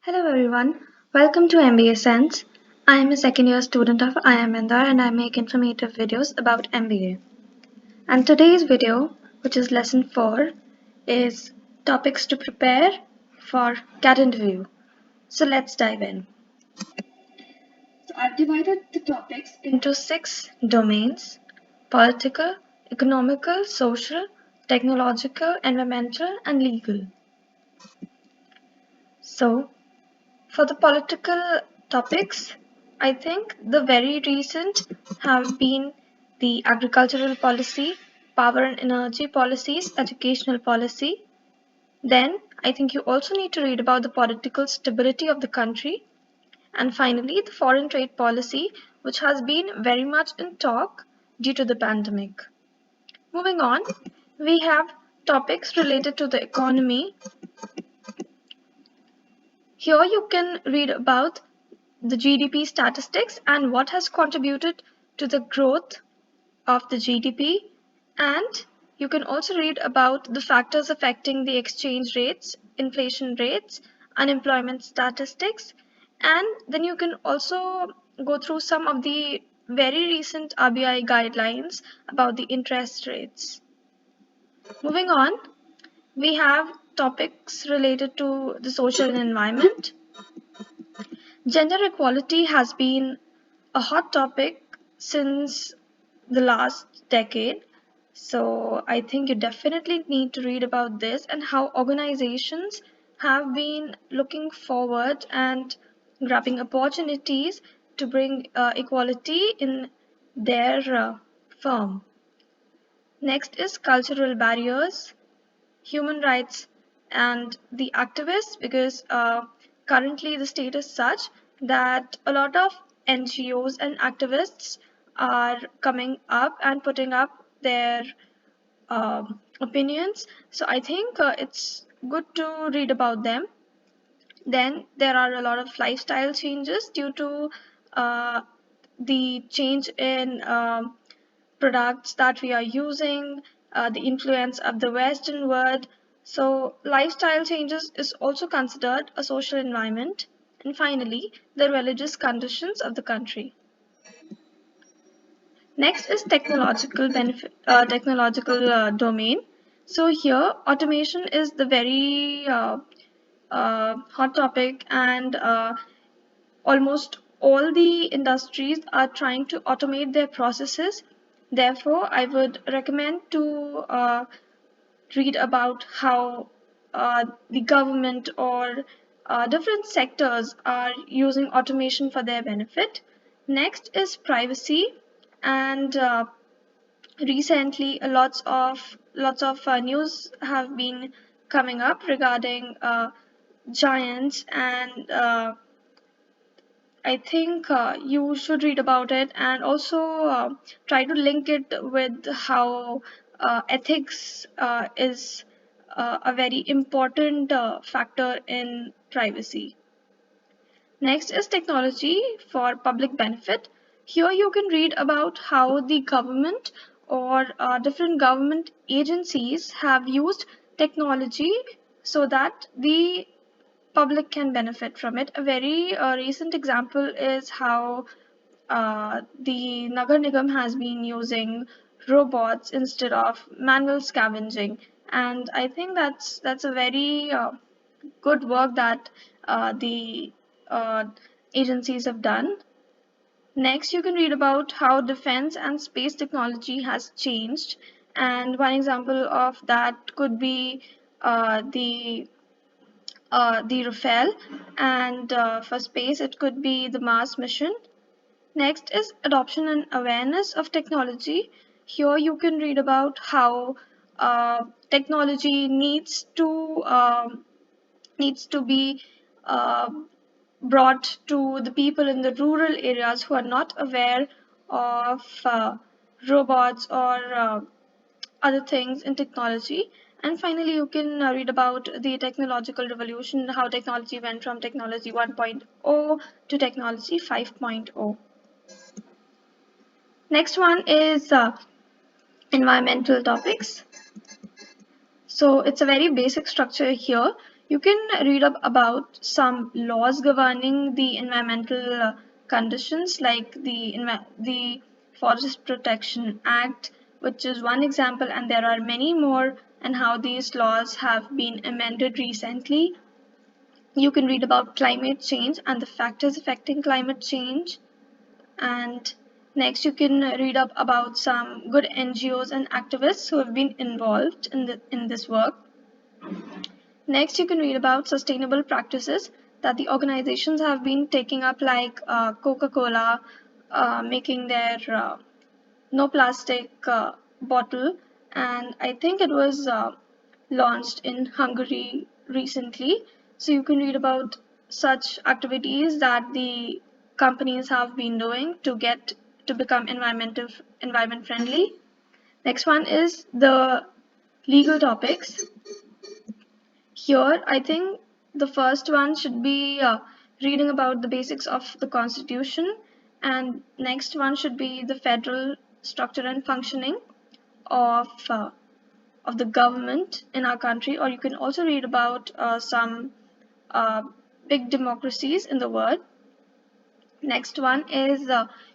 Hello everyone, welcome to MBA Sense. I am a second year student of IIM Indore and I make informative videos about MBA. And today's video, which is lesson 4, is topics to prepare for CAT interview. So let's dive in. So I've divided the topics into 6 domains: political, economical, social, technological, environmental, and legal. So for the political topics, I think the very recent have been the agricultural policy, power and energy policies, educational policy. Then I think you also need to read about the political stability of the country. And finally, the foreign trade policy, which has been very much in talk due to the pandemic. Moving on, we have topics related to the economy. Here you can read about the GDP statistics and what has contributed to the growth of the GDP. And you can also read about the factors affecting the exchange rates, inflation rates, unemployment statistics. And then you can also go through some of the very recent RBI guidelines about the interest rates. Moving on, we have topics related to the social and environment. Gender equality has been a hot topic since the last decade. So I think you definitely need to read about this and how organizations have been looking forward and grabbing opportunities to bring equality in their firm. Next is cultural barriers, human rights, and the activists, because currently the state is such that a lot of NGOs and activists are coming up and putting up their opinions. So I think it's good to read about them. Then there are a lot of lifestyle changes due to uh, the change in products that we are using, the influence of the Western world. So, lifestyle changes is also considered a social environment. And finally, the religious conditions of the country. Next is technological domain. So here, automation is the very hot topic, and almost all the industries are trying to automate their processes. Therefore, I would recommend to read about how the government or different sectors are using automation for their benefit. Next is privacy, and recently lots of news have been coming up regarding giants, and I think you should read about it and also try to link it with how ethics is a very important factor in privacy. Next is technology for public benefit. Here you can read about how the government or different government agencies have used technology so that the public can benefit from it. A very recent example is how the Nagar Nigam has been using robots instead of manual scavenging, and I think that's a very good work that the uh, agencies have done. Next, you can read about how defense and space technology has changed, and one example of that could be the Rafale, and for space, it could be the Mars mission. Next is adoption and awareness of technology. Here you can read about how technology needs to be uh, brought to the people in the rural areas who are not aware of robots or other things in technology. And finally, you can read about the technological revolution, how technology went from technology 1.0 to technology 5.0. Next one is environmental topics. So it's a very basic structure here. You can read up about some laws governing the environmental conditions, like the Forest Protection Act, which is one example, and there are many more, and how these laws have been amended recently. You can read about climate change and the factors affecting climate change. And next, you can read up about some good NGOs and activists who have been involved in this work. Next, you can read about sustainable practices that the organizations have been taking up, like Coca-Cola making their no plastic bottle, and I think it was launched in Hungary recently. So you can read about such activities that the companies have been doing to become environment friendly. Next one is the legal topics. Here, I think the first one should be reading about the basics of the Constitution, and next one should be the federal structure and functioning of uh, of the government in our country. Or you can also read about some uh, big democracies in the world. Next one is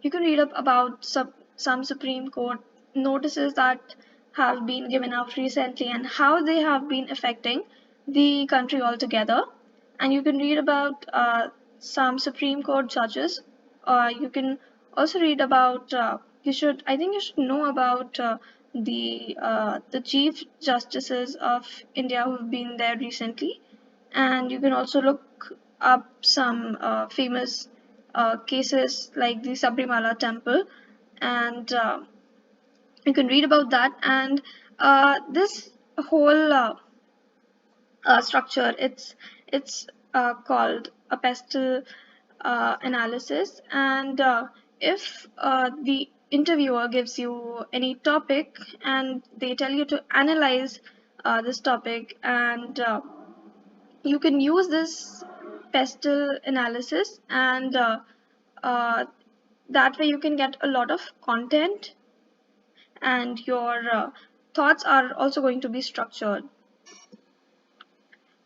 you can read up about some Supreme Court notices that have been given out recently and how they have been affecting the country altogether. And you can read about some Supreme Court judges. You can also read about I think you should know about the Chief Justices of India who have been there recently, and you can also look up some famous cases like the Sabrimala temple, and you can read about that. And this whole structure, it's called a PESTEL analysis, and if the interviewer gives you any topic and they tell you to analyze this topic, and you can use this PESTEL analysis, and uh, that way you can get a lot of content, and your thoughts are also going to be structured.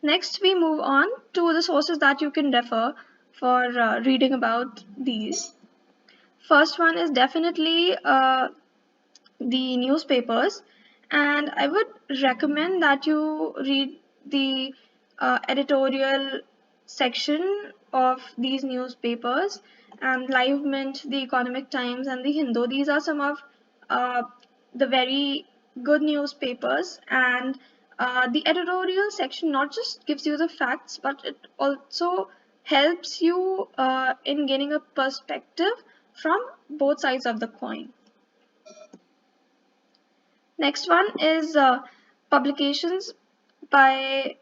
Next, we move on to the sources that you can refer for reading about these. First one is definitely the newspapers, and I would recommend that you read the editorial section of these newspapers, and Live Mint, the Economic Times, and the Hindu. These are some of uh, the very good newspapers, and the editorial section not just gives you the facts, but it also helps you in gaining a perspective from both sides of the coin. Next one is publications by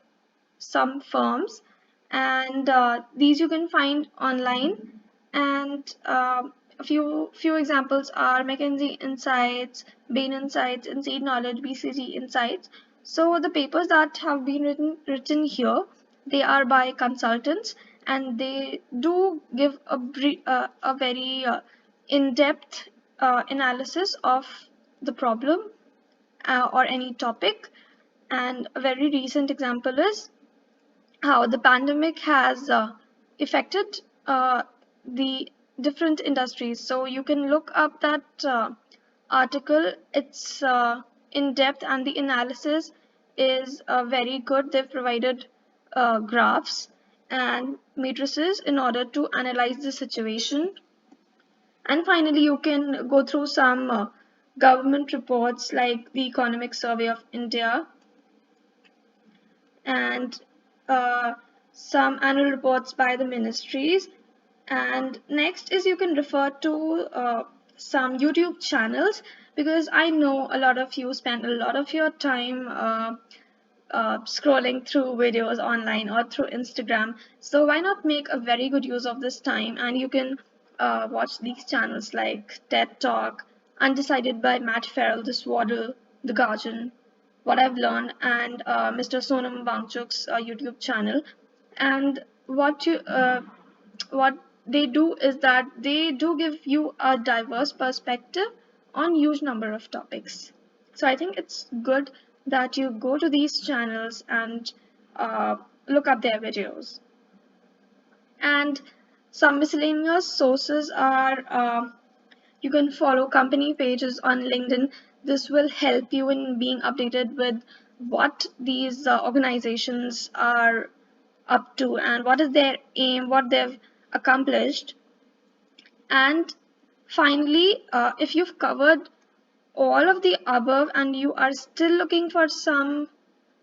some firms, and these you can find online. And a few examples are McKinsey Insights, Bain Insights, Inseed Knowledge, BCG Insights. So the papers that have been written here, they are by consultants, and they do give a very in-depth analysis of the problem or any topic. And a very recent example is how the pandemic has affected the different industries. So you can look up that article. It's in depth, and the analysis is very good. They've provided graphs and matrices in order to analyze the situation. And finally, you can go through some government reports like the Economic Survey of India, and some annual reports by the ministries. And next is you can refer to some YouTube channels, because I know a lot of you spend a lot of your time scrolling through videos online or through Instagram. So why not make a very good use of this time, and you can watch these channels like TED Talk, Undecided by Matt Farrell, The Swaddle, The Guardian, What I've Learned, and Mr. Sonam Wangchuk's YouTube channel. And what they do is that they do give you a diverse perspective on huge number of topics. So I think it's good that you go to these channels and look up their videos. And some miscellaneous sources are you can follow company pages on LinkedIn. This will help you in being updated with what these organizations are up to and what is their aim, what they've accomplished. And finally, if you've covered all of the above and you are still looking for some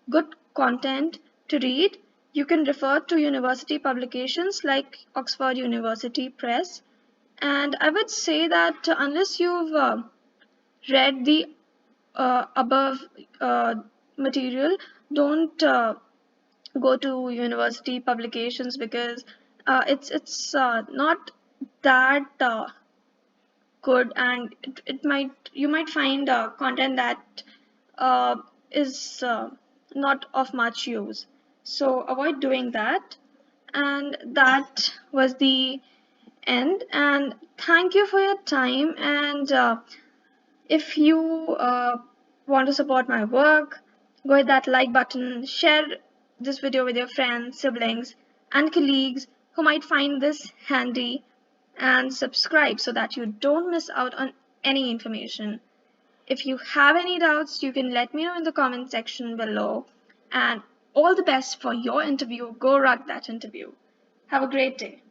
good content to read, you can refer to university publications like Oxford University Press. And I would say that unless you've read the above material, don't go to university publications because it's not that good, and it might you might find content that is not of much use. So avoid doing that. And that was the end. And thank you for your time. And if you want to support my work, go hit that like button, share this video with your friends, siblings, and colleagues who might find this handy, and subscribe so that you don't miss out on any information. If you have any doubts, you can let me know in the comment section below. And all the best for your interview. Go rock that interview. Have a great day.